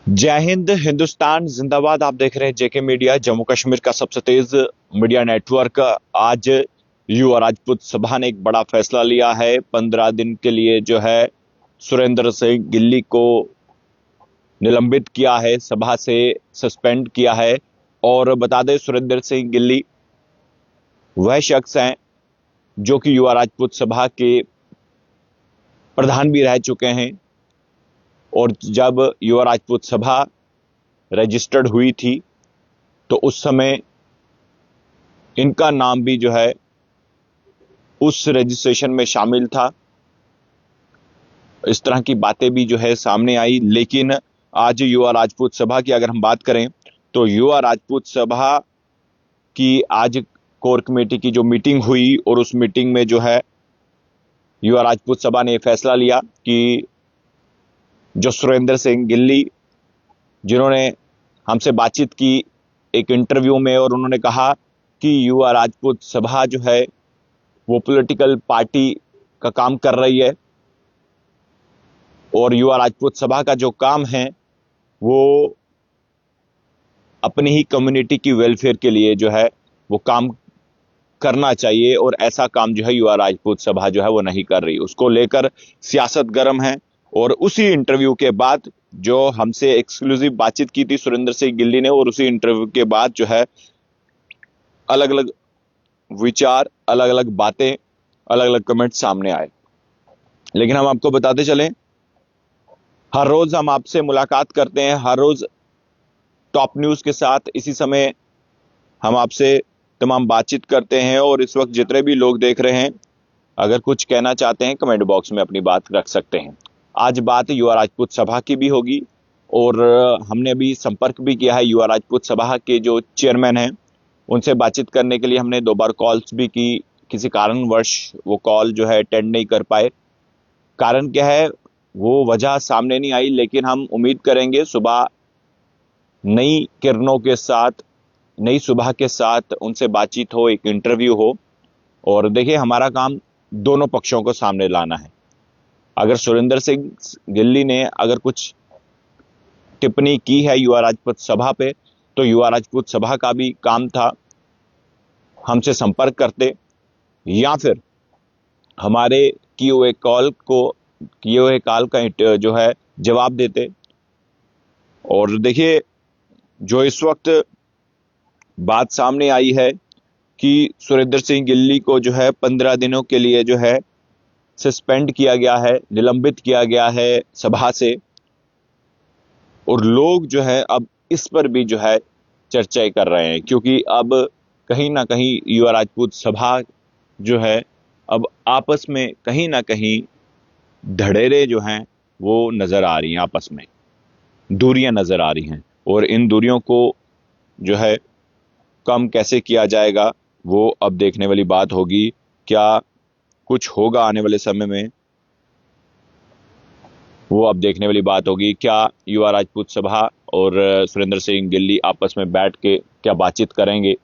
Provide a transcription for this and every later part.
जय हिंद, हिंदुस्तान जिंदाबाद। आप देख रहे हैं जेके मीडिया, जम्मू कश्मीर का सबसे तेज मीडिया नेटवर्क। आज युवा राजपूत सभा ने एक बड़ा फैसला लिया है। 15 दिन के लिए जो है सुरेंद्र सिंह गिल्ली को निलंबित किया है, सभा से सस्पेंड किया है। और बता दें, सुरेंद्र सिंह गिल्ली वह शख्स हैं जो कि युवा राजपूत सभा के प्रधान भी रह चुके हैं। और जब युवा राजपूत सभा रजिस्टर्ड हुई थी तो उस समय इनका नाम भी जो है उस रजिस्ट्रेशन में शामिल था। इस तरह की बातें भी जो है सामने आई। लेकिन आज युवा राजपूत सभा की अगर हम बात करें तो युवा राजपूत सभा की आज कोर कमेटी की जो मीटिंग हुई और उस मीटिंग में जो है युवा राजपूत सभा ने यह फैसला लिया कि जो सुरेंद्र सिंह गिल्ली, जिन्होंने हमसे बातचीत की एक इंटरव्यू में, और उन्होंने कहा कि युवा राजपूत सभा जो है वो पॉलिटिकल पार्टी का काम कर रही है और युवा राजपूत सभा का जो काम है वो अपनी ही कम्युनिटी की वेलफेयर के लिए जो है वो काम करना चाहिए। और ऐसा काम जो है युवा राजपूत सभा जो है वो नहीं कर रही। उसको लेकर सियासत गर्म है। और उसी इंटरव्यू के बाद जो हमसे एक्सक्लूसिव बातचीत की थी सुरेंद्र सिंह गिल्ली ने, और उसी इंटरव्यू के बाद जो है अलग अलग विचार, अलग अलग बातें, अलग अलग कमेंट सामने आए। लेकिन हम आपको बताते चलें, हर रोज हम आपसे मुलाकात करते हैं, हर रोज टॉप न्यूज के साथ इसी समय हम आपसे तमाम बातचीत करते हैं। और इस वक्त जितने भी लोग देख रहे हैं, अगर कुछ कहना चाहते हैं कमेंट बॉक्स में अपनी बात रख सकते हैं। आज बात युवा राजपूत सभा की भी होगी और हमने अभी संपर्क भी किया है युवा राजपूत सभा के जो चेयरमैन हैं, उनसे बातचीत करने के लिए हमने 2 बार कॉल्स भी की। किसी कारणवश वो कॉल जो है अटेंड नहीं कर पाए। कारण क्या है वो वजह सामने नहीं आई, लेकिन हम उम्मीद करेंगे सुबह नई किरणों के साथ, नई सुबह के साथ उनसे बातचीत हो, एक इंटरव्यू हो। और देखिए, हमारा काम दोनों पक्षों को सामने लाना है। अगर सुरेंद्र सिंह गिल्ली ने अगर कुछ टिप्पणी की है युवा राजपूत सभा पे, तो युवा राजपूत सभा का भी काम था हमसे संपर्क करते, या फिर हमारे किए हुए कॉल का जो है जवाब देते। और देखिए, जो इस वक्त बात सामने आई है कि सुरेंद्र सिंह गिल्ली को जो है 15 दिनों के लिए जो है सस्पेंड किया गया है, निलंबित किया गया है सभा से। और लोग जो है अब इस पर भी जो है चर्चाएं कर रहे हैं, क्योंकि अब कहीं ना कहीं युवा राजपूत सभा जो है अब आपस में कहीं ना कहीं धड़ेरे जो हैं वो नजर आ रही हैं, आपस में दूरियां नजर आ रही हैं। और इन दूरियों को जो है कम कैसे किया जाएगा वो अब देखने वाली बात होगी। क्या कुछ होगा आने वाले समय में, वो अब देखने वाली बात होगी। क्या युवा राजपूत सभा और सुरेंद्र सिंह गिल्ली आपस में बैठ के क्या बातचीत करेंगे,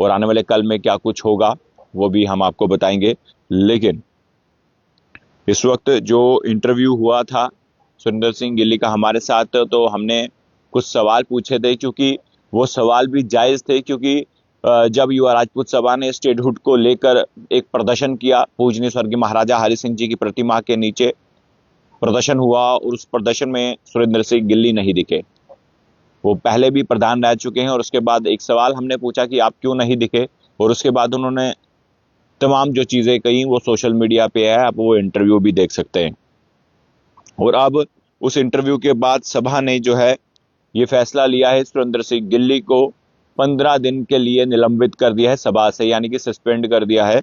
और आने वाले कल में क्या कुछ होगा वो भी हम आपको बताएंगे। लेकिन इस वक्त जो इंटरव्यू हुआ था सुरेंद्र सिंह गिल्ली का हमारे साथ, तो हमने कुछ सवाल पूछे थे, क्योंकि वो सवाल भी जायज थे। क्योंकि जब युवा राजपूत सभा ने स्टेटहुड को लेकर एक प्रदर्शन किया, पूजनीय स्वर्गीय महाराजा हरि सिंह जी की प्रतिमा के नीचे प्रदर्शन हुआ, और उस प्रदर्शन में सुरेंद्र सिंह गिल्ली नहीं दिखे। वो पहले भी प्रधान रह चुके हैं। और उसके बाद एक सवाल हमने पूछा कि आप क्यों नहीं दिखे, और उसके बाद उन्होंने तमाम जो चीजें कही वो सोशल मीडिया पे है, आप वो इंटरव्यू भी देख सकते हैं। और अब उस इंटरव्यू के बाद सभा ने जो है ये फैसला लिया है, सुरेंद्र सिंह गिल्ली को 15 दिन के लिए निलंबित कर दिया है सभा से, यानी कि सस्पेंड कर दिया है।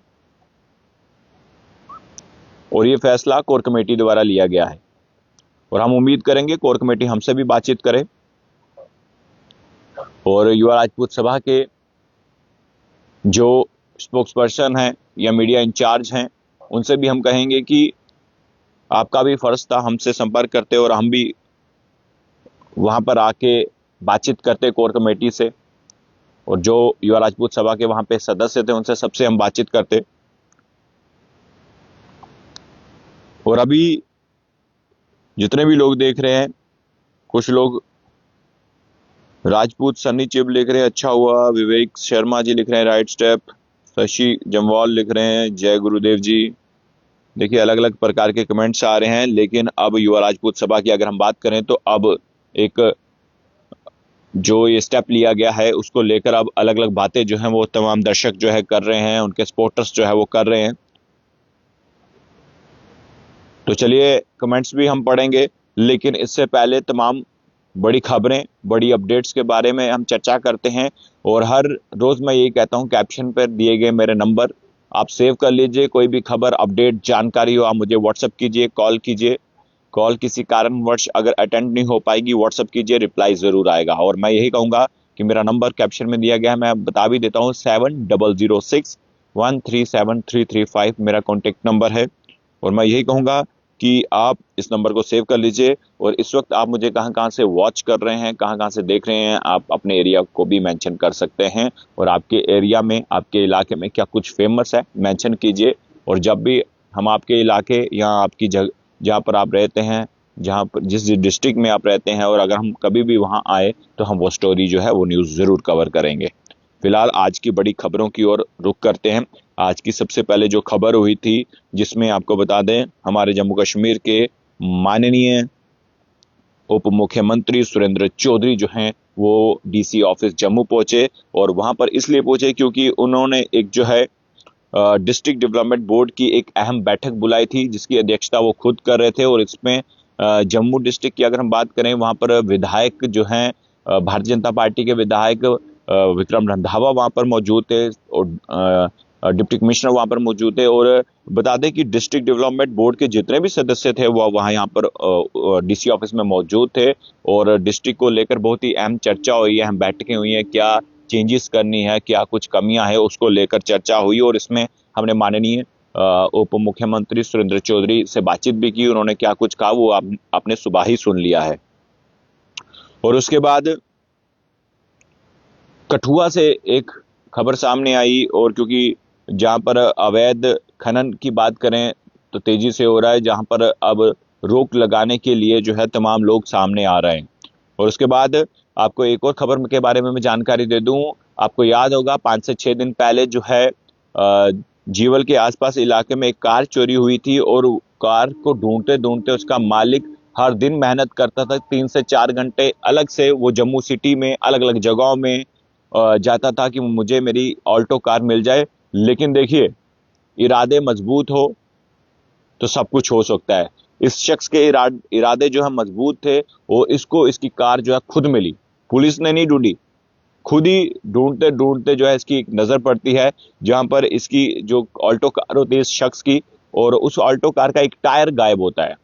और ये फैसला कोर कमेटी द्वारा लिया गया है। और हम उम्मीद करेंगे कोर कमेटी हमसे भी बातचीत करे, और युवा राजपूत सभा के जो स्पोक्स पर्सन हैं या मीडिया इंचार्ज हैं उनसे भी हम कहेंगे कि आपका भी फर्ज था हमसे संपर्क करते, और हम भी वहां पर आके बातचीत करते कोर कमेटी से। और जो युवा राजपूत सभा के वहां पे सदस्य थे उनसे सबसे हम बातचीत करते। और अभी जितने भी लोग देख रहे हैं, कुछ लोग राजपूत सन्नी चिब लिख रहे हैं अच्छा हुआ। विवेक शर्मा जी लिख रहे हैं राइट स्टेप। शशि जमवाल लिख रहे हैं जय गुरुदेव जी। देखिए अलग अलग प्रकार के कमेंट्स आ रहे हैं, लेकिन अब युवा राजपूत सभा की अगर हम बात करें तो अब एक जो ये स्टेप लिया गया है उसको लेकर अब अलग अलग बातें जो हैं वो तमाम दर्शक जो है कर रहे हैं, उनके सपोर्टर्स जो है वो कर रहे हैं। तो चलिए कमेंट्स भी हम पढ़ेंगे, लेकिन इससे पहले तमाम बड़ी खबरें, बड़ी अपडेट्स के बारे में हम चर्चा करते हैं। और हर रोज मैं यही कहता हूं, कैप्शन पर दिए गए मेरे नंबर आप सेव कर लीजिए। कोई भी खबर, अपडेट, जानकारी हो आप मुझे व्हाट्सअप कीजिए, कॉल कीजिए। कॉल किसी कारणवश अगर अटेंड नहीं हो पाएगी, व्हाट्सअप कीजिए, रिप्लाई जरूर आएगा। और मैं यही कहूंगा कि मेरा नंबर कैप्शन में दिया गया है, मैं बता भी देता हूँ, 7006137335 मेरा कॉन्टेक्ट नंबर है। और मैं यही कहूंगा कि आप इस नंबर को सेव कर लीजिए। और इस वक्त आप मुझे कहां कहां से वॉच कर रहे हैं, कहां कहां से देख रहे हैं, आप अपने एरिया को भी मेंशन कर सकते हैं। और आपके एरिया में, आपके इलाके में क्या कुछ फेमस है मेंशन कीजिए। और जब भी हम आपके इलाके या आपकी जगह जहाँ पर आप रहते हैं, जहाँ पर जिस डिस्ट्रिक्ट में आप रहते हैं, और अगर हम कभी भी वहाँ आए तो हम वो स्टोरी जो है वो न्यूज़ ज़रूर कवर करेंगे। फिलहाल आज की बड़ी खबरों की ओर रुख करते हैं। आज की सबसे पहले जो खबर हुई थी, जिसमें आपको बता दें हमारे जम्मू कश्मीर के माननीय उप मुख्यमंत्री सुरेंद्र चौधरी जो हैं वो डीसी ऑफिस जम्मू पहुंचे। और वहां पर इसलिए पहुंचे क्योंकि उन्होंने एक जो है डिस्ट्रिक्ट डेवलपमेंट बोर्ड की एक अहम बैठक बुलाई थी, जिसकी अध्यक्षता वो खुद कर रहे थे। और इसमें जम्मू डिस्ट्रिक्ट की अगर हम बात करें, वहां पर विधायक जो हैं भारतीय जनता पार्टी के विधायक विक्रम रंधावा वहां पर मौजूद थे, और डिप्टी कमिश्नर वहां पर मौजूद थे। और बता दें कि डिस्ट्रिक्ट डेवलपमेंट बोर्ड के जितने भी सदस्य थे वो वहाँ यहाँ पर डीसी ऑफिस में मौजूद थे। और डिस्ट्रिक्ट को लेकर बहुत ही अहम चर्चा हुई है, अहम बैठकें हुई हैं, क्या चेंजेस करनी है, क्या कुछ कमियां है, उसको लेकर चर्चा हुई। और इसमें हमने माननीय उप मुख्यमंत्री सुरेंद्र चौधरी से बातचीत भी की। उन्होंने क्या कुछ कहा वो आपने सुबह ही सुन लिया है। और उसके बाद कठुआ से एक खबर सामने आई, और क्योंकि जहां पर अवैध खनन की बात करें तो तेजी से हो रहा है, जहां पर अब रोक लगाने के लिए जो है तमाम लोग सामने आ रहे हैं। और उसके बाद आपको एक और खबर के बारे में मैं जानकारी दे दूं। आपको याद होगा 5 से 6 दिन पहले जो है जीवल के आसपास इलाके में एक कार चोरी हुई थी, और कार को ढूंढते ढूंढते उसका मालिक हर दिन मेहनत करता था, 3 से 4 घंटे अलग से वो जम्मू सिटी में अलग अलग जगहों में जाता था कि मुझे मेरी ऑल्टो कार मिल जाए। लेकिन देखिए, इरादे मजबूत हो तो सब कुछ हो सकता है। इस शख्स के इरादे जो है मजबूत थे, वो इसको इसकी कार जो है खुद मिली, पुलिस ने नहीं ढूंढी, खुद ही ढूंढते ढूंढते जो है इसकी एक नजर पड़ती है, जहां पर इसकी जो ऑल्टो कार होती है इस शख्स की, और उस ऑल्टो कार का एक टायर गायब होता है।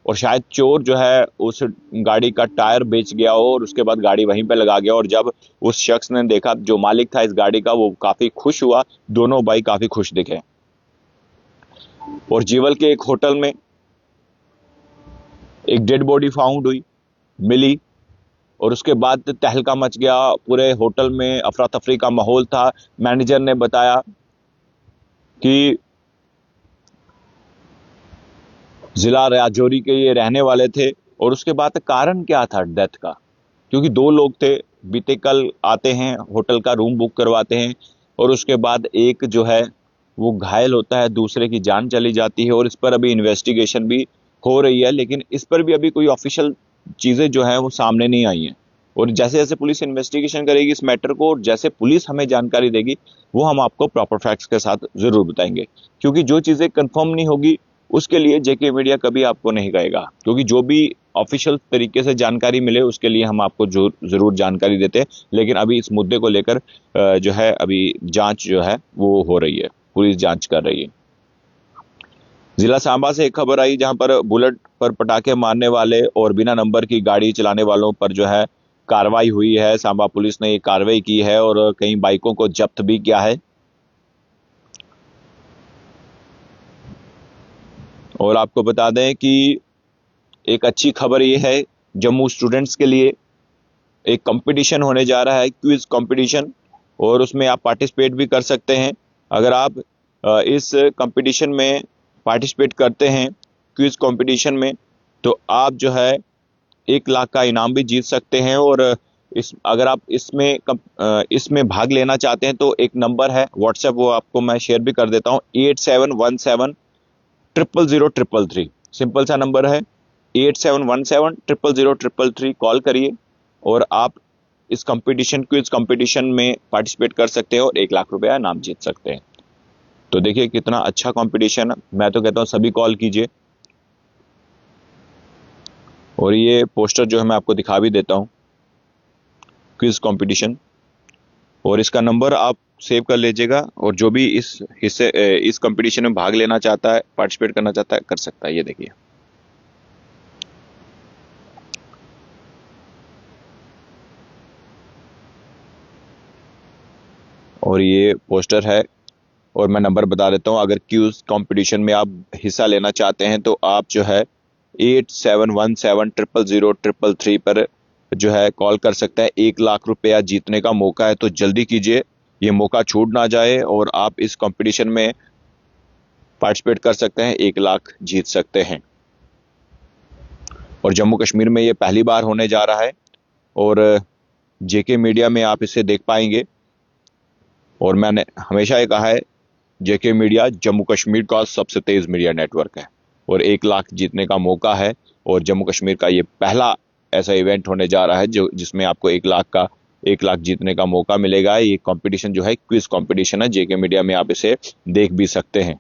और शायद चोर जो है उस गाड़ी का टायर बेच गया हो, और उसके बाद गाड़ी वहीं पे लगा गया। और जब उस शख्स ने देखा, जो मालिक था इस गाड़ी का, वो काफी खुश हुआ, दोनों भाई काफी खुश दिखे। और जीवल के एक होटल में एक डेड बॉडी फाउंड हुई, मिली। और उसके बाद तहलका मच गया, पूरे होटल में अफरा तफरी का माहौल था। मैनेजर ने बताया कि जिला राजौरी के ये रहने वाले थे। और उसके बाद कारण क्या था डेथ का, क्योंकि दो लोग थे, बीते कल आते हैं, होटल का रूम बुक करवाते हैं, और उसके बाद एक जो है वो घायल होता है, दूसरे की जान चली जाती है। और इस पर अभी इन्वेस्टिगेशन भी हो रही है, लेकिन इस पर भी अभी कोई ऑफिशियल चीज़ें जो है वो सामने नहीं आई हैं। और जैसे जैसे पुलिस इन्वेस्टिगेशन करेगी इस मैटर को, और जैसे पुलिस हमें जानकारी देगी, वो हम आपको प्रॉपर फैक्ट्स के साथ ज़रूर बताएंगे। क्योंकि जो चीज़ें कंफर्म नहीं होगी उसके लिए जेके मीडिया कभी आपको नहीं कहेगा, क्योंकि जो भी ऑफिशियल तरीके से जानकारी मिले उसके लिए हम आपको जरूर जानकारी देते हैं। लेकिन अभी इस मुद्दे को लेकर जो है अभी जांच जो है वो हो रही है, पुलिस जांच कर रही है। जिला सांबा से एक खबर आई, जहां पर बुलेट पर पटाखे मारने वाले और बिना नंबर की गाड़ी चलाने वालों पर जो है कार्रवाई हुई है। सांबा पुलिस ने ये कार्रवाई की है और कई बाइकों को जब्त भी किया है। और आपको बता दें कि एक अच्छी खबर ये है जम्मू स्टूडेंट्स के लिए, एक कंपटीशन होने जा रहा है, क्विज कंपटीशन, और उसमें आप पार्टिसिपेट भी कर सकते हैं। अगर आप इस कंपटीशन में पार्टिसिपेट करते हैं, क्विज कंपटीशन में, तो आप जो है 1 लाख का इनाम भी जीत सकते हैं। और इस अगर आप इसमें भाग लेना चाहते हैं तो एक नंबर है व्हाट्सएप, वो आपको मैं शेयर भी कर देता हूँ, 8717000333। सिंपल सा नंबर है, 8717000333। कॉल करिए और आप इस कंपटीशन, क्विज कंपटीशन में पार्टिसिपेट कर सकते हैं और 1 लाख रुपया इनाम जीत सकते हैं। तो देखिए कितना अच्छा कंपटीशन है, मैं तो कहता हूँ सभी कॉल कीजिए। और ये पोस्टर जो है मैं आपको दिखा भी देता हूँ, क्विज कंपटीशन, और इसका नंबर आप सेव कर लीजिएगा। और जो भी इस कंपटीशन में भाग लेना चाहता है, पार्टिसिपेट करना चाहता है, कर सकता है। ये देखिए, और ये पोस्टर है। और मैं नंबर बता देता हूँ, अगर क्यूज कंपटीशन में आप हिस्सा लेना चाहते हैं तो आप जो है 8717000333 पर जो है कॉल कर सकते हैं। 1 लाख रुपया जीतने का मौका है, तो जल्दी कीजिए, ये मौका छूट ना जाए और आप इस कंपटीशन में पार्टिसिपेट कर सकते हैं, 1 लाख जीत सकते हैं। और जम्मू कश्मीर में ये पहली बार होने जा रहा है और जेके मीडिया में आप इसे देख पाएंगे। और मैंने हमेशा ये कहा है, जेके मीडिया जम्मू कश्मीर का सबसे तेज मीडिया नेटवर्क है और 1 लाख जीतने का मौका है। और जम्मू कश्मीर का ये पहला ऐसा इवेंट होने जा रहा है जिसमें आपको 1 लाख जीतने का मौका मिलेगा। ये कंपटीशन जो है क्विज कंपटीशन है, जेके मीडिया में आप इसे देख भी सकते हैं।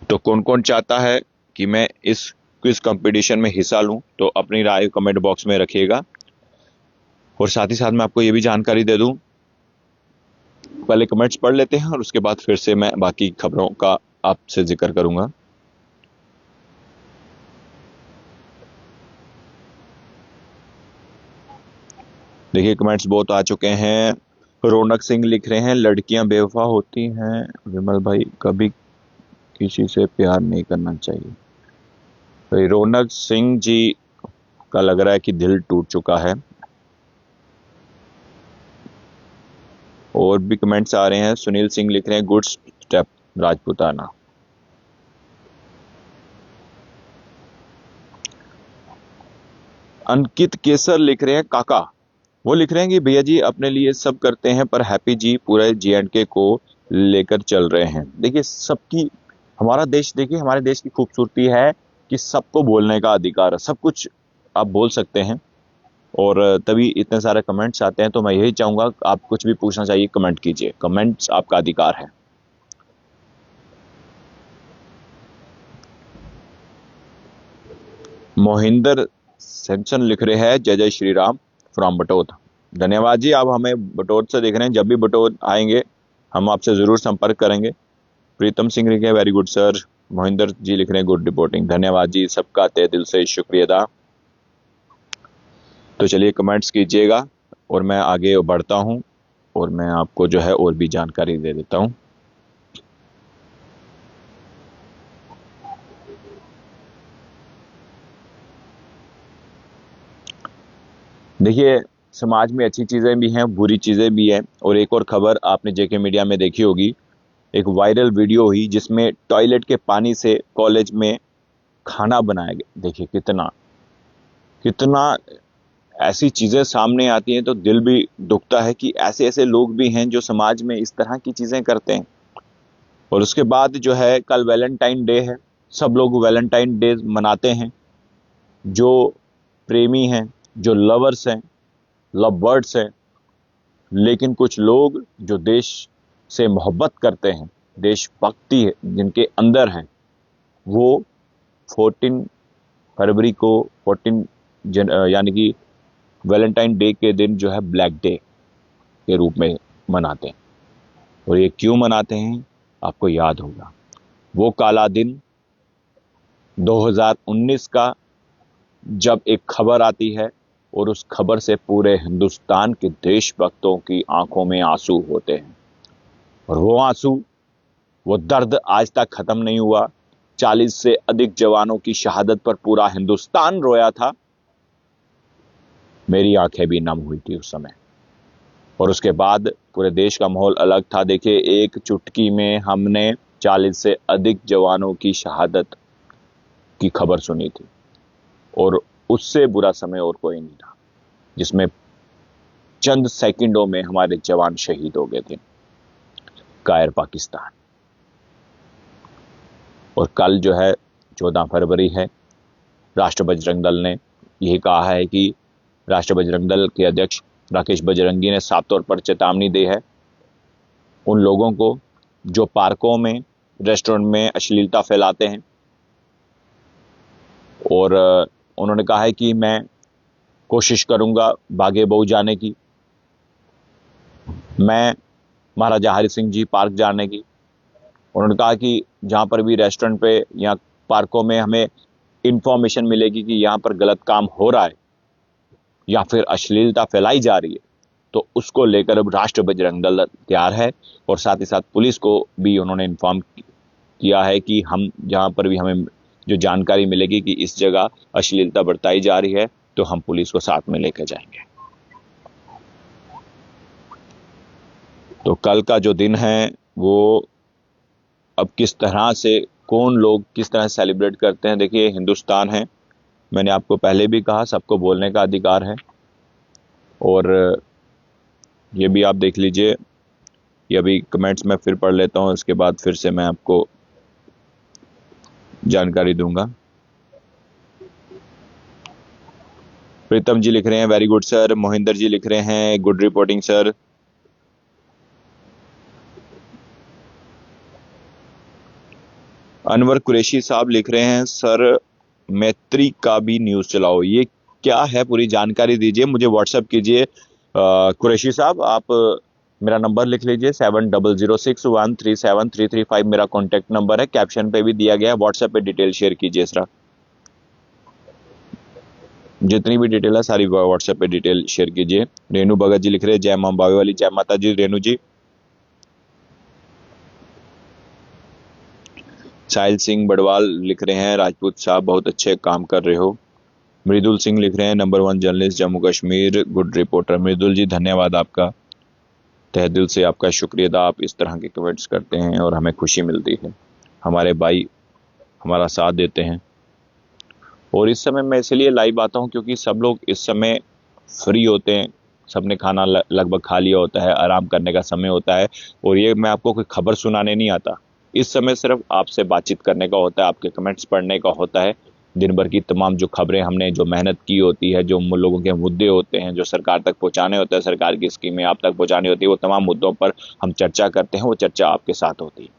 तो कौन कौन चाहता है कि मैं इस क्विज कंपटीशन में हिस्सा लूं, तो अपनी राय कमेंट बॉक्स में रखिएगा। और साथ ही साथ मैं आपको ये भी जानकारी दे दूं, पहले कमेंट्स पढ़ लेते हैं और उसके बाद फिर से मैं बाकी खबरों का आपसे जिक्र करूंगा। देखिए कमेंट्स बहुत आ चुके हैं। रौनक सिंह लिख रहे हैं, लड़कियां बेवफा होती हैं विमल भाई, कभी किसी से प्यार नहीं करना चाहिए। तो रौनक सिंह जी का लग रहा है कि दिल टूट चुका है। और भी कमेंट्स आ रहे हैं। सुनील सिंह लिख रहे हैं, गुड स्टेप राजपूताना। अंकित केसर लिख रहे हैं, काका, वो लिख रहे हैं कि भैया जी अपने लिए सब करते हैं पर हैप्पी जी पूरे JNK को लेकर चल रहे हैं। देखिए सबकी, हमारा देश, देखिए हमारे देश की खूबसूरती है कि सबको बोलने का अधिकार है, सब कुछ आप बोल सकते हैं। और तभी इतने सारे कमेंट्स आते हैं। तो मैं यही चाहूंगा, आप कुछ भी पूछना चाहिए कमेंट कीजिए, कमेंट्स आपका अधिकार है। मोहिंदर सेंसन लिख रहे हैं, जय जय श्री राम फ्रॉम बटोत। धन्यवाद जी, आप हमें बटोत से देख रहे हैं। जब भी बटोत आएंगे हम आपसे जरूर संपर्क करेंगे। प्रीतम सिंह लिख रहे हैं, वेरी गुड सर। मोहिंदर जी लिख रहे हैं, गुड रिपोर्टिंग। धन्यवाद जी, सबका तहे दिल से शुक्रिया। तो चलिए कमेंट्स कीजिएगा और मैं आगे बढ़ता हूं और मैं आपको जो है और भी जानकारी दे देता हूं। देखिए समाज में अच्छी चीजें भी हैं, बुरी चीजें भी हैं। और एक और खबर आपने जेके मीडिया में देखी होगी, एक वायरल वीडियो हुई जिसमें टॉयलेट के पानी से कॉलेज में खाना बनाया गया। देखिए कितना कितना ऐसी चीजें सामने आती हैं तो दिल भी दुखता है कि ऐसे ऐसे लोग भी हैं जो समाज में इस तरह की चीजें करते हैं। और उसके बाद जो है कल वैलेंटाइन डे है, सब लोग वैलेंटाइन डे मनाते हैं। जो प्रेमी हैं, जो लवर्स हैं, लव बर्ड्स हैं। लेकिन कुछ लोग जो देश से मोहब्बत करते हैं, देशभक्ति है जिनके अंदर है, वो 14 फरवरी को 14 यानी कि वैलेंटाइन डे के दिन जो है ब्लैक डे के रूप में मनाते हैं। और ये क्यों मनाते हैं आपको याद होगा, वो काला दिन 2019 का, जब एक खबर आती है और उस खबर से पूरे हिंदुस्तान के देशभक्तों की आंखों में आंसू होते हैं। और वो आंसू, वो दर्द आज तक खत्म नहीं हुआ। 40 से अधिक जवानों की शहादत पर पूरा हिंदुस्तान रोया था। मेरी आंखें भी नम हुई थी उस समय। और उसके बाद पूरे देश का माहौल अलग था। देखिए एक चुटकी में हमने 40 से अधिक जवानों की शहादत की खबर सुनी थी और उससे बुरा समय और कोई नहीं था, जिसमें चंद सेकंडों में हमारे जवान शहीद हो गए थे। कायर पाकिस्तान। और कल जो है 14 फरवरी है, राष्ट्र बजरंग दल ने यही कहा है कि राष्ट्र बजरंग दल के अध्यक्ष राकेश बजरंगी ने साफ तौर पर चेतावनी दी है उन लोगों को जो पार्कों में, रेस्टोरेंट में अश्लीलता फैलाते हैं। और उन्होंने कहा है कि मैं कोशिश करूंगा बागे बहु जाने की, मैं महाराजा हरि सिंह जी पार्क जाने की। उन्होंने कहा कि जहां पर भी रेस्टोरेंट पे या पार्कों में हमें इंफॉर्मेशन मिलेगी कि यहां पर गलत काम हो रहा है या फिर अश्लीलता फैलाई जा रही है, तो उसको लेकर अब राष्ट्र बजरंग दल तैयार है। और साथ ही साथ पुलिस को भी उन्होंने इन्फॉर्म किया है कि हम जहां पर भी हमें जो जानकारी मिलेगी कि इस जगह अश्लीलता बरताई जा रही है, तो हम पुलिस को साथ में लेकर जाएंगे। तो कल का जो दिन है वो अब किस तरह से, कौन लोग किस तरह सेलिब्रेट करते हैं। देखिए, हिंदुस्तान है, मैंने आपको पहले भी कहा सबको बोलने का अधिकार है। और ये भी आप देख लीजिए, ये अभी कमेंट्स में फिर पढ़ लेता हूं, इसके बाद फिर से मैं आपको जानकारी दूंगा। प्रीतम जी लिख रहे हैं वेरी गुड सर। मोहिंदर जी लिख रहे हैं good reporting sir. Anwar Qureshi साहब लिख रहे हैं सर मैत्री का भी न्यूज चलाओ, ये क्या है, पूरी जानकारी दीजिए, मुझे व्हाट्सएप कीजिए। कुरैशी साहब, आप मेरा नंबर लिख लीजिए 7006137335 मेरा कॉन्टैक्ट नंबर है, कैप्शन पे भी दिया गया है। व्हाट्सएप पे डिटेल शेयर कीजिए सर, जितनी भी डिटेल है सारी व्हाट्सएप पे डिटेल शेयर कीजिए। रेनू भगत जी लिख रहे हैं जय मां बावे वाली, जय माता जी रेनू जी। साहिल सिंह बड़वाल लिख रहे हैं राजपूत साहब बहुत अच्छे काम कर रहे हो। मृदुल सिंह लिख रहे हैं number 1 journalist Jammu Kashmir, good reporter. Mridul ji धन्यवाद, आपका तहे दिल से आपका शुक्रिया। आप इस तरह के कमेंट्स करते हैं और हमें खुशी मिलती है, हमारे भाई हमारा साथ देते हैं। और इस समय मैं इसलिए लाइव आता हूं क्योंकि सब लोग इस समय फ्री होते हैं, सबने खाना लगभग खा लिया होता है, आराम करने का समय होता है। और ये मैं आपको कोई खबर सुनाने नहीं आता, इस समय सिर्फ आपसे बातचीत करने का होता है, आपके कमेंट्स पढ़ने का होता है। दिन भर की तमाम जो खबरें हमने जो मेहनत की होती है, जो लोगों के मुद्दे होते हैं जो सरकार तक पहुंचाने होते हैं, सरकार की स्कीमें आप तक पहुंचानी होती है, वो तमाम मुद्दों पर हम चर्चा करते हैं, वो चर्चा आपके साथ होती है।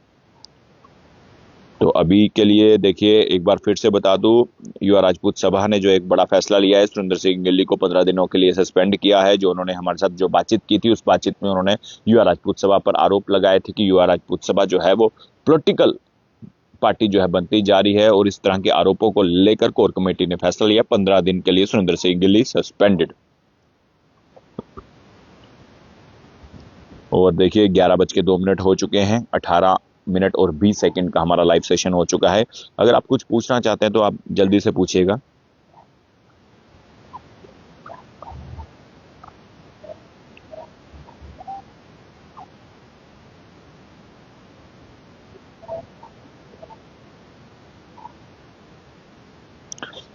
तो अभी के लिए देखिए, एक बार फिर से बता दूं, युवा राजपूत सभा ने जो एक बड़ा फैसला लिया है, सुरेंद्र सिंह गिल्ली को 15 दिनों के लिए सस्पेंड किया है। जो उन्होंने हमारे साथ जो बातचीत की थी, उस बातचीत में उन्होंने युवा राजपूत सभा पर आरोप लगाए थे कि युवा राजपूत सभा जो है वो पॉलिटिकल पार्टी जो है बनती जा रही है। और इस तरह के आरोपों को लेकर कोर कमेटी ने फैसला लिया 15 दिन के लिए सुरेंद्र सिंह गिल्ली सस्पेंडेड। और देखिए 11:02 हो चुके हैं, 18 मिनट और 20 सेकंड का हमारा लाइव सेशन हो चुका है। अगर आप कुछ पूछना चाहते हैं तो आप जल्दी से पूछिएगा।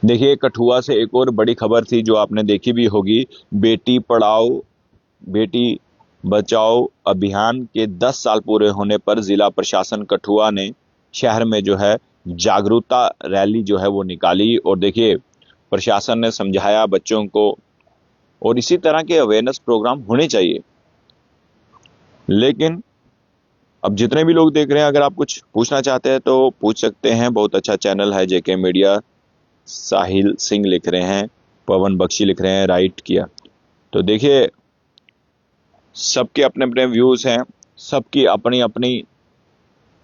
देखिए, कठुआ से एक और बड़ी खबर थी जो आपने देखी भी होगी। बेटी पढ़ाओ बेटी बचाओ अभियान के 10 साल पूरे होने पर जिला प्रशासन कठुआ ने शहर में जो है जागरूकता रैली जो है वो निकाली। और देखिए, प्रशासन ने समझाया बच्चों को, और इसी तरह के अवेयरनेस प्रोग्राम होने चाहिए। लेकिन अब जितने भी लोग देख रहे हैं, अगर आप कुछ पूछना चाहते हैं तो पूछ सकते हैं। बहुत अच्छा चैनल है जेके मीडिया। साहिल सिंह लिख रहे हैं, पवन बख्शी लिख रहे हैं राइट किया। तो देखिए, सबके अपने अपने व्यूज हैं, सबकी अपनी अपनी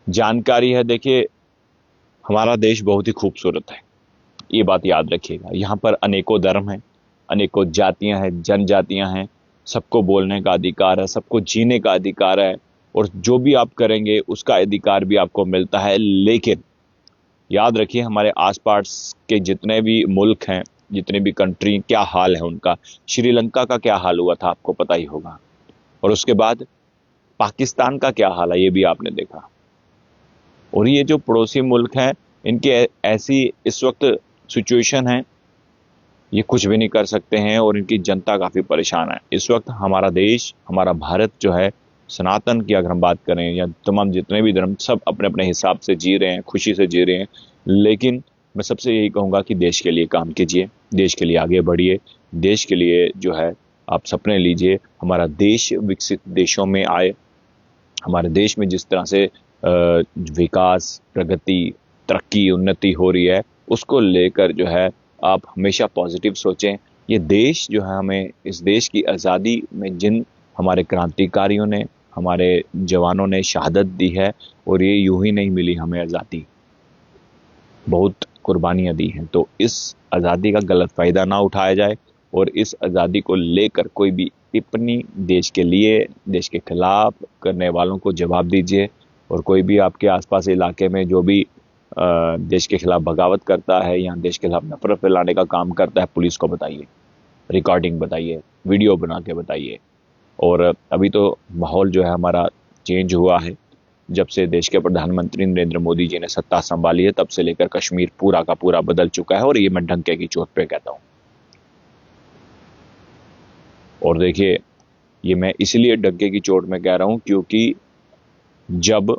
जानकारी है। देखिए, हमारा देश बहुत ही खूबसूरत है, ये बात याद रखिएगा। यहाँ पर अनेकों धर्म हैं, अनेकों जातियां हैं, जनजातियां हैं, सबको बोलने का अधिकार है, सबको जीने का अधिकार है। और जो भी आप करेंगे उसका अधिकार भी आपको मिलता है। लेकिन याद रखिए, हमारे आसपास के जितने भी मुल्क हैं, जितने भी कंट्री, क्या हाल है उनका। श्रीलंका का क्या हाल हुआ था आपको पता ही होगा, और उसके बाद पाकिस्तान का क्या हाल है ये भी आपने देखा। और ये जो पड़ोसी मुल्क हैं, इनके ऐसी इस वक्त सिचुएशन है ये कुछ भी नहीं कर सकते हैं और इनकी जनता काफ़ी परेशान है। इस वक्त हमारा देश, हमारा भारत जो है, सनातन की अगर हम बात करें या तमाम जितने भी धर्म, सब अपने अपने हिसाब से जी रहे हैं, खुशी से जी रहे हैं। लेकिन मैं सबसे यही कहूँगा कि देश के लिए काम कीजिए, देश के लिए आगे बढ़िए, देश के लिए जो है आप सपने लीजिए। हमारा देश विकसित देशों में आए। हमारे देश में जिस तरह से विकास, प्रगति, तरक्की, उन्नति हो रही है, उसको लेकर जो है आप हमेशा पॉजिटिव सोचें। ये देश जो है, हमें इस देश की आज़ादी में जिन हमारे क्रांतिकारियों ने, हमारे जवानों ने शहादत दी है, और ये यूं ही नहीं मिली हमें आज़ादी, बहुत कुर्बानियां दी हैं। तो इस आज़ादी का गलत फ़ायदा ना उठाया जाए और इस आज़ादी को लेकर कोई भी टिप्पणी देश के लिए, देश के खिलाफ करने वालों को जवाब दीजिए। और कोई भी आपके आसपास इलाके में जो भी देश के खिलाफ बगावत करता है या देश के खिलाफ नफरत फैलाने का काम करता है, पुलिस को बताइए, रिकॉर्डिंग बताइए, वीडियो बना के बताइए। और अभी तो माहौल जो है हमारा चेंज हुआ है। जब से देश के प्रधानमंत्री नरेंद्र मोदी जी ने सत्ता संभाली है, तब से लेकर कश्मीर पूरा का पूरा बदल चुका है, और ये मैं डंके की चोट पे कहता हूं। और देखिए, ये मैं इसलिए डंके की चोट में कह रहा हूं क्योंकि जब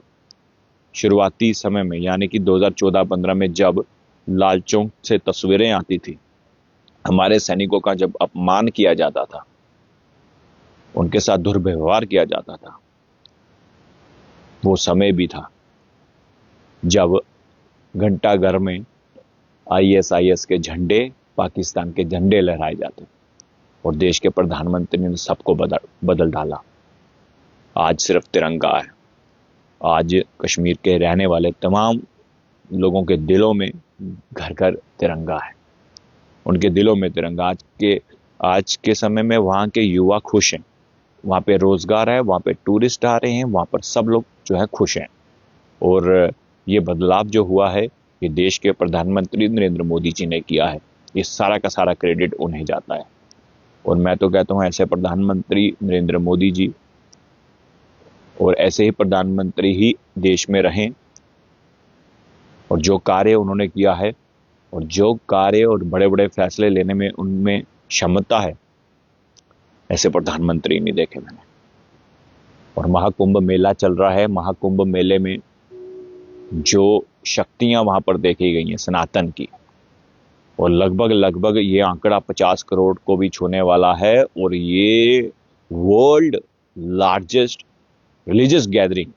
शुरुआती समय में, यानी कि 2014-15 में, जब लाल चौक से तस्वीरें आती थी, हमारे सैनिकों का जब अपमान किया जाता था, उनके साथ दुर्व्यवहार किया जाता था, वो समय भी था जब घंटाघर में आईएसआईएस के झंडे, पाकिस्तान के झंडे लहराए जाते, और देश के प्रधानमंत्री ने सबको बदल डाला। आज सिर्फ तिरंगा है। आज कश्मीर के रहने वाले तमाम लोगों के दिलों में घर घर तिरंगा है, उनके दिलों में तिरंगा। आज के समय में वहाँ के युवा खुश हैं, वहाँ पे रोजगार है, वहाँ पे टूरिस्ट आ रहे हैं, वहाँ पर सब लोग जो है खुश हैं। और ये बदलाव जो हुआ है, ये देश के प्रधानमंत्री नरेंद्र मोदी जी ने किया है। ये सारा का सारा क्रेडिट उन्हें जाता है। और मैं तो कहता हूँ, ऐसे प्रधानमंत्री नरेंद्र मोदी जी और ऐसे ही प्रधानमंत्री ही देश में रहें। और जो कार्य उन्होंने किया है, और जो कार्य और बड़े बड़े फैसले लेने में उनमें क्षमता है, ऐसे प्रधानमंत्री नहीं देखे मैंने। और महाकुंभ मेला चल रहा है, महाकुंभ मेले में जो शक्तियां वहां पर देखी गई हैं सनातन की, और लगभग ये आंकड़ा 50 करोड़ को भी छूने वाला है। और ये वर्ल्ड लार्जेस्ट रिलीजियस गैदरिंग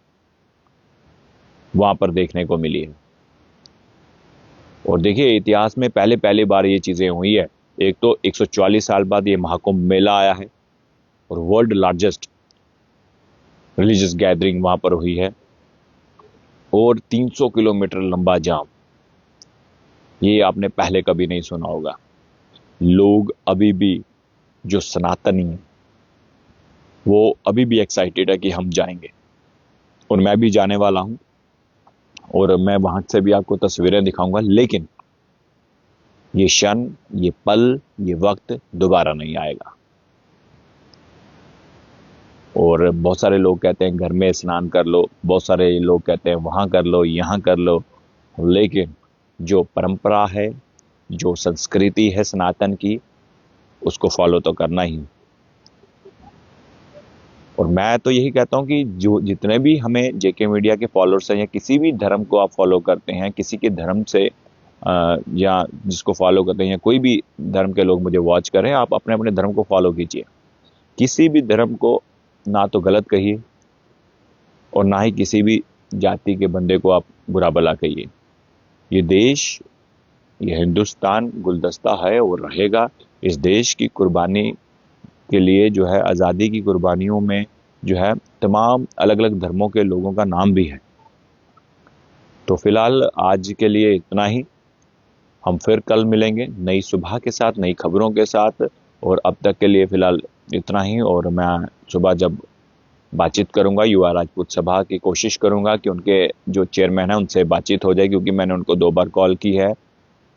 वहां पर देखने को मिली है। और देखिए, इतिहास में पहली बार ये चीजें हुई है। एक तो 144 साल बाद ये महाकुंभ मेला आया है, और वर्ल्ड लार्जेस्ट रिलीजियस गैदरिंग वहां पर हुई है, और 300 किलोमीटर लंबा जाम। ये आपने पहले कभी नहीं सुना होगा। लोग अभी भी, जो सनातनी है, वो अभी भी एक्साइटेड है कि हम जाएंगे, और मैं भी जाने वाला हूं, और मैं वहां से भी आपको तस्वीरें दिखाऊंगा। लेकिन ये क्षण, ये पल, ये वक्त दोबारा नहीं आएगा। और बहुत सारे लोग कहते हैं घर में स्नान कर लो, बहुत सारे लोग कहते हैं वहां कर लो, यहां कर लो, लेकिन जो परंपरा है, जो संस्कृति है सनातन की, उसको फॉलो तो करना ही। और मैं तो यही कहता हूं कि जो जितने भी हमें जेके मीडिया के फॉलोअर्स हैं, या किसी भी धर्म को आप फॉलो करते हैं, किसी के धर्म से या जिसको फॉलो करते हैं, या कोई भी धर्म के लोग मुझे वॉच करें, आप अपने अपने धर्म को फॉलो कीजिए। किसी भी धर्म को ना तो गलत कहिए, और ना ही किसी भी जाति के बंदे को आप बुरा भला कहिए। ये देश, ये हिंदुस्तान गुलदस्ता है और रहेगा। इस देश की कुर्बानी के लिए जो है, आज़ादी की कुर्बानियों में जो है, तमाम अलग अलग धर्मों के लोगों का नाम भी है। तो फिलहाल आज के लिए इतना ही। हम फिर कल मिलेंगे नई सुबह के साथ, नई खबरों के साथ। और अब तक के लिए फिलहाल इतना ही। और मैं सुबह जब बातचीत करूंगा युवा राजपूत सभा की, कोशिश करूंगा कि उनके जो चेयरमैन है उनसे बातचीत हो जाए, क्योंकि मैंने उनको 2 बार कॉल की है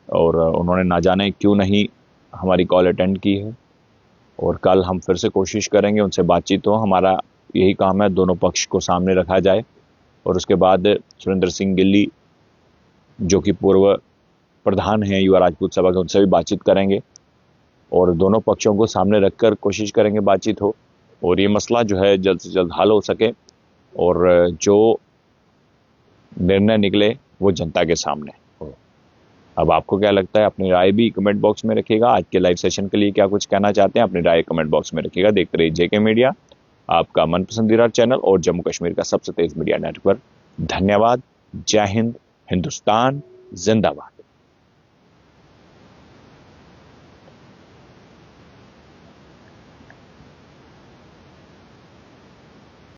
और उन्होंने ना जाने क्यों नहीं हमारी कॉल अटेंड की है। और कल हम फिर से कोशिश करेंगे उनसे बातचीत हो। हमारा यही काम है, दोनों पक्ष को सामने रखा जाए। और उसके बाद सुरेंद्र सिंह गिल्ली, जो कि पूर्व प्रधान हैं युवा राजपूत सभा के, उनसे भी बातचीत करेंगे। और दोनों पक्षों को सामने रखकर कोशिश करेंगे बातचीत हो और ये मसला जो है जल्द से जल्द हल हो सके और जो निर्णय निकले वो जनता के सामने हो। अब आपको क्या लगता है? अपनी राय भी कमेंट बॉक्स में रखिएगा। आज के लाइव सेशन के लिए क्या कुछ कहना चाहते हैं, अपनी राय कमेंट बॉक्स में रखिएगा। देखते रहिए जेके मीडिया, आपका मन पसंदीदा चैनल और जम्मू कश्मीर का सबसे तेज मीडिया नेटवर्क। धन्यवाद। जय हिंद, हिंदुस्तान जिंदाबाद।